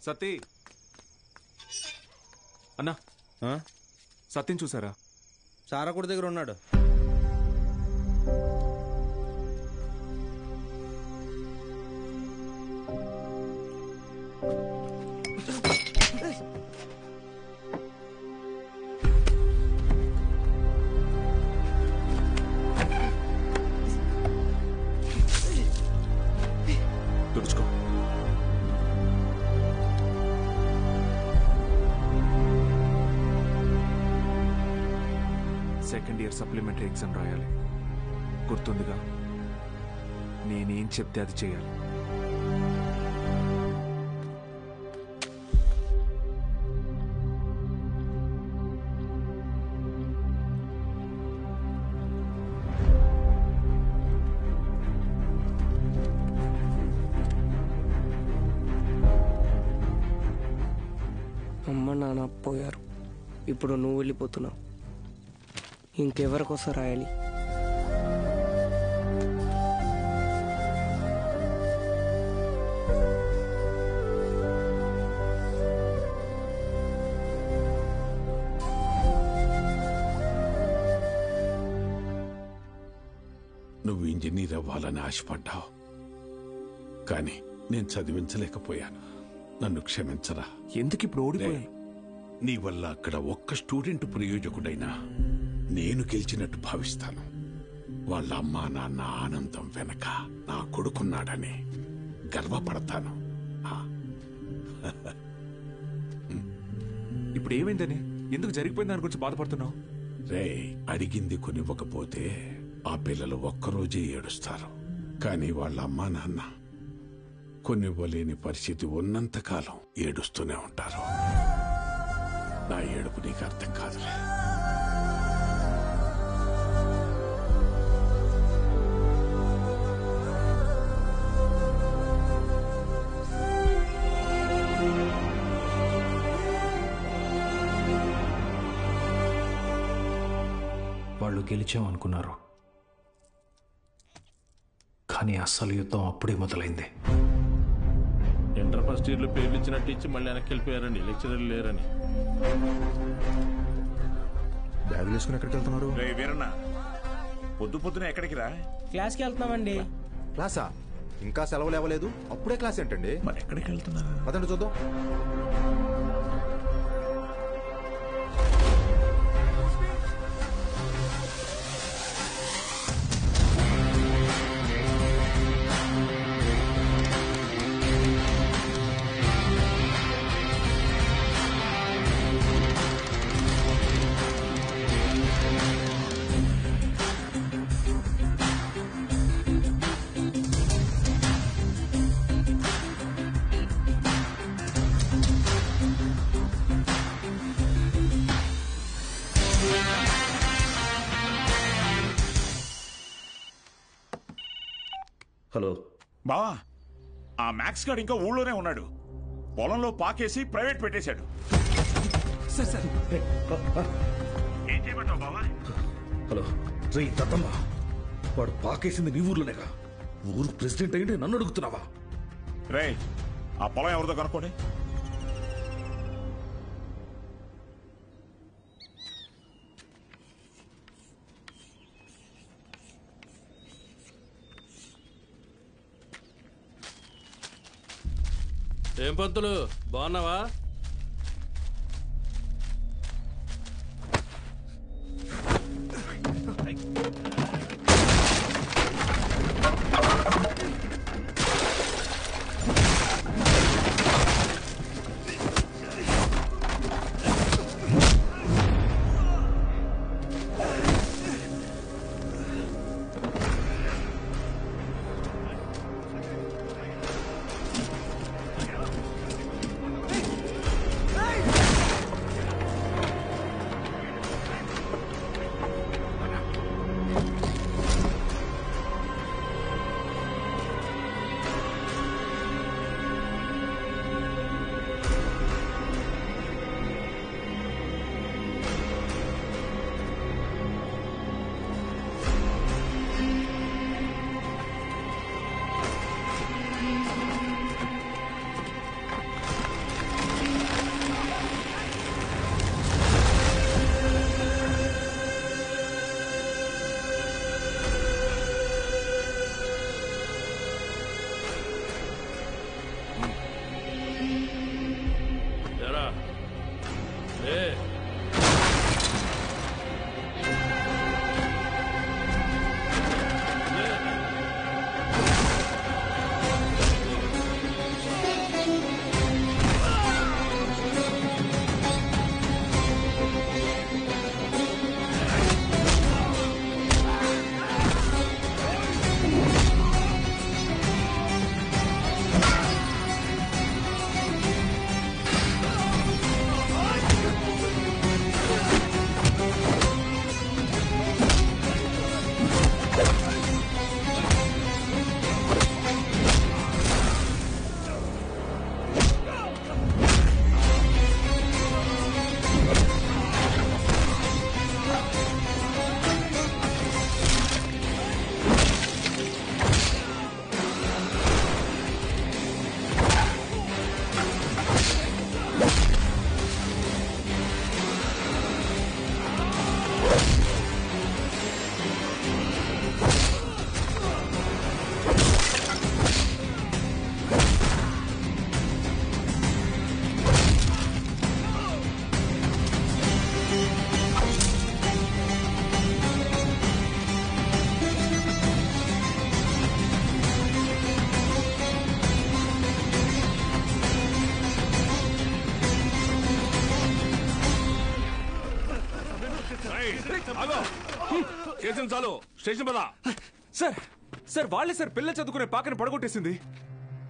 సతీ అన్నా, సత్యం చూసారా? సారాకుడి దగ్గర ఉన్నాడు. తుడుచుకో. సెకండ్ ఇయర్ సప్లిమెంటరీ ఎగ్జామ్ రాయాలి. గుర్తుందిగా? నేనేం చెప్తే అది చేయాలి. అమ్మ నాన్న పోయారు, ఇప్పుడు నువ్వు వెళ్ళిపోతున్నావు. ఇంకెవరికోసం రాయాలి? నువ్వు ఇంజనీర్ అవ్వాలని ఆశపడ్డావు, కానీ నేను చదివించలేకపోయాను. నన్ను క్షమించరా. ఎందుకు ఇప్పుడు ఓడిపోయాను? నీ వల్ల అక్కడ ఒక్క స్టూడెంట్ ప్రయోజకుడైనా నేను గెలిచినట్టు భావిస్తాను. వాళ్ళ అమ్మా నాన్న ఆనందం వెనక నా కొడుకున్నాడని గర్వపడతాను. ఇప్పుడు ఏమైందని, ఎందుకు జరిగిపోయింది దాని గురించి బాధపడుతున్నావు? రే, అడిగింది కొనివ్వకపోతే ఆ పిల్లలు ఒక్కరోజే ఏడుస్తారు. కానీ వాళ్ళ అమ్మా నాన్న కొనివ్వలేని పరిస్థితి ఉన్నంతకాలం ఏడుస్తూనే ఉంటారు. నా ఏడుపు నీకు అర్థం కాదులే. వాళ్ళు గెలిచామనుకున్నారు, కానీ అస్సలు యుద్ధం అప్పుడే మొదలైంది. ఇంటర్ ఫస్ట్ ఇయర్లో పేర్లు ఇచ్చినట్టు ఇచ్చి మళ్ళీ వెనక్కి వెళ్ళిపోయారండి, లెక్చరర్లు లేరని. బ్యాగులు వేసుకుని ఎక్కడికి వెళ్తున్నారు? వీరన్న, పొద్దు పొద్దున ఎక్కడికి రా? క్లాస్కి వెళ్తున్నామండి. క్లాసా? ఇంకా సెలవులు ఇవ్వలేదు, అప్పుడే క్లాస్ ఏంటండి? మరి ఎక్కడికి వెళ్తున్నారు? పదండి చూద్దాం. హలో బావా, ఆ మ్యాక్స్ గార్డ్ ఇంకా ఊళ్ళోనే ఉన్నాడు. పొలంలో పాకేసి ప్రైవేట్ పెట్టేశాడు. ఏం చేయమంటావు బావా? హలో రే దత్తమ్మ, వాడు పాకేసింది నీ ఊర్లోనేగా. ఊరు ప్రెసిడెంట్ అయ్యింటే నన్ను అడుగుతున్నావా? రే, ఆ పొలం ఎవరిదో కనుక్కోండి. ఏం పంతులు, బాగున్నావా? చేసిన చాలు స్టేషన్ పదా. సార్ సార్ వాళ్ళే సార్ పిల్ల చదువుకునే పాకని పడగొట్టేసింది.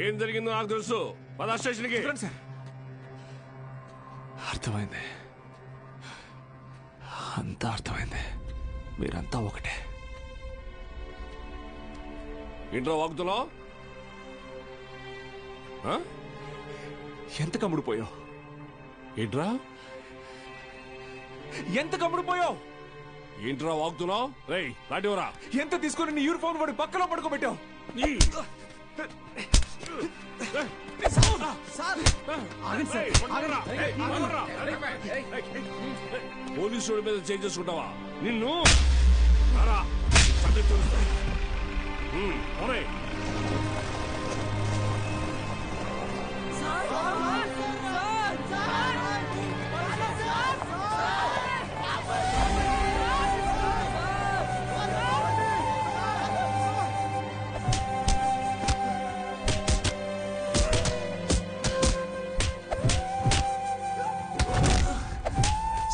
ఏం జరిగిందో నాకు తెలుసు. పదా స్టేషన్కి. సార్ అర్థమైంది, అంతా అర్థమైంది. మీరంతా ఒకటే. ఇంట్లో వాగుతున్నావు? ఎంత కమ్ముడిపోయావు? ఏంట్రా ఎంత కమ్ముడిపోయావు? ఏంట్రా వాగుతున్నావు? రేయ్ లాంటివరా. ఎంత తీసుకుని నీ యూనిఫామ్ వాడి పక్కలో పడుకోబెట్టావు? పోలీసు మీద చేంజ్ చేసుకుంటావా? నిన్ను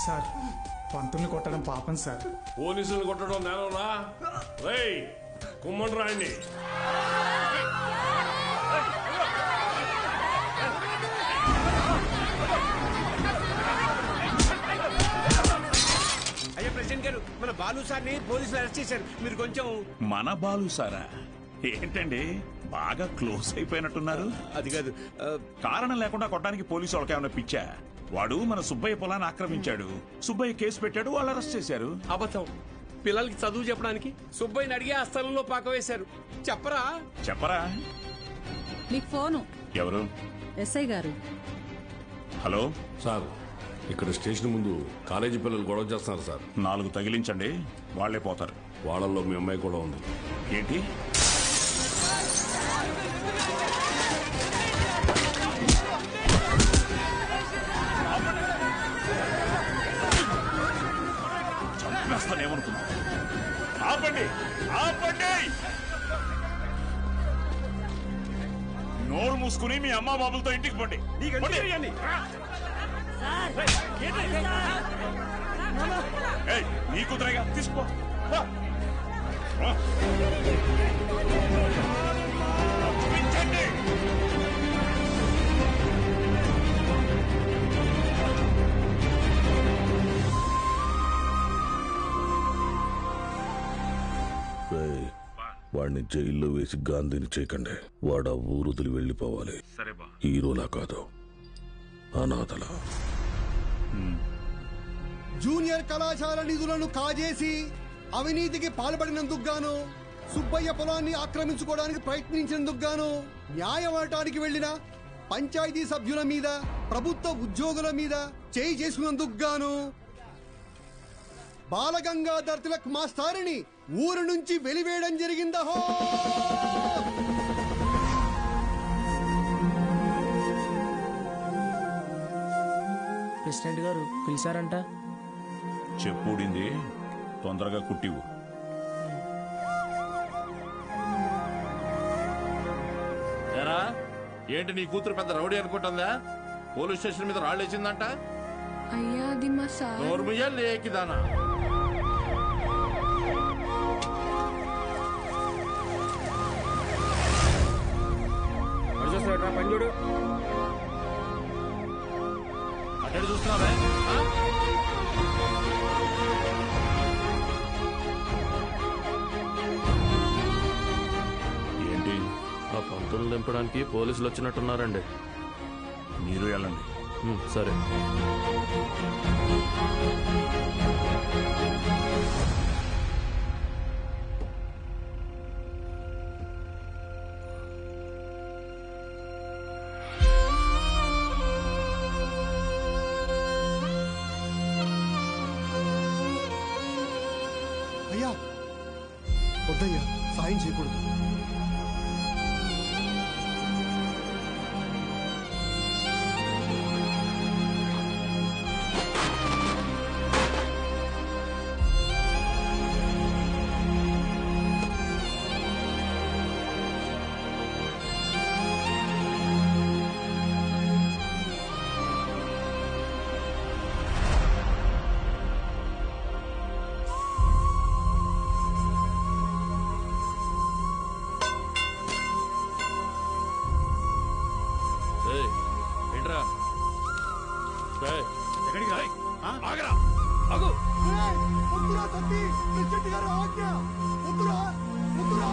సార్ పంతుల్ని కొట్టడం పాపం సార్. పోలీసులు కొట్టడం నేనరా? రేయ్ కుమ్మని రాయండి. అయ్యా ప్రెసిడెంట్ గారు, మన బాలు సార్ని పోలీసులు అరెస్ట్ చేశారు. మీరు కొంచెం. మన బాలు సారా? ఏంటండి బాగా క్లోజ్ అయిపోయినట్టున్నారు? అది కాదు, కారణం లేకుండా కొట్టడానికి పోలీసు వాళ్ళకి ఏమైనా పిచ్చా? వాడు మన సుబ్బయ్య పొలాన్ని ఆక్రమించాడు. సుబ్బయ్య కేసు పెట్టాడు, వాళ్ళు అరెస్ట్ చేశారు. అబద్ధం. పిల్లలకి చదువు చెప్పడానికి సుబ్బయ్యని అడిగి ఆ స్థలంలో పాక వేశారు. చెప్పరా? చెప్పరా? మీకు ఫోను. ఎవరు? ఎస్ఐ గారు. హలో సార్, ఇక్కడ స్టేషన్ ముందు కాలేజీ పిల్లలు గొడవ చేస్తున్నారు సార్. 4 తగిలించండి, వాళ్లే పోతారు. వాళ్ళల్లో మీ అమ్మాయి కూడా ఉంది. ఏంటి? చంపేస్తానేమనుకున్నా? ఆపండి, ఆపండి! నోరు మూసుకుని మీ అమ్మా బాబులతో ఇంటికి పండి. నీ కుదరగా తీసుకో. వాడిని జైల్లో వేసి గాంధీని చేయకండి. వాడు ఆ ఊరుదులు వెళ్ళిపోవాలి. హీరోలా కాదు, అనాథలా. జూనియర్ కళాశాల నిధులను కాజేసి అవినీతికి పాల్పడినందుకు గాను, సుబ్బయ్య పొలాన్ని ఆక్రమించుకోవడానికి ప్రయత్నించినందుకు గాను, న్యాయం అడటానికి వెళ్లిన పంచాయతీ సభ్యుల మీద, ప్రభుత్వ ఉద్యోగుల మీద చేయి చేసుకున్నందుకు గాను బాలగంగాధర్ తిలక్ మాస్టారుని ఊరు నుంచి వెలివేయడం జరిగిందహో. ప్రెసిడెంట్ గారు పిలిచారంట. చెప్పుడింది తొందరగా కుట్టివు. ఏరా, ఏంటి నీ కూతురు పెద్ద రౌడీ అనుకుంటుందా? పోలీస్ స్టేషన్ మీద రాళ్ళేసిందంట. అయ్యా అది మా సార్. నోర్మయ్యా లేకిదానా? పంజుడు అటు చూస్తున్నావే? ఏంటి? ఆ పంతులు దింపడానికి పోలీసులు వచ్చినట్టున్నారండి. మీరు వెళ్ళండి. సరే. అయ్యా వద్దయ్యా, సాయం చేయకూడదు. ఎక్కడికి రా ఆగరా అగు వద్దురా తప్పి ప్రెసిడెంట్ గారు ఆజ్ఞ వద్దురా వద్దురా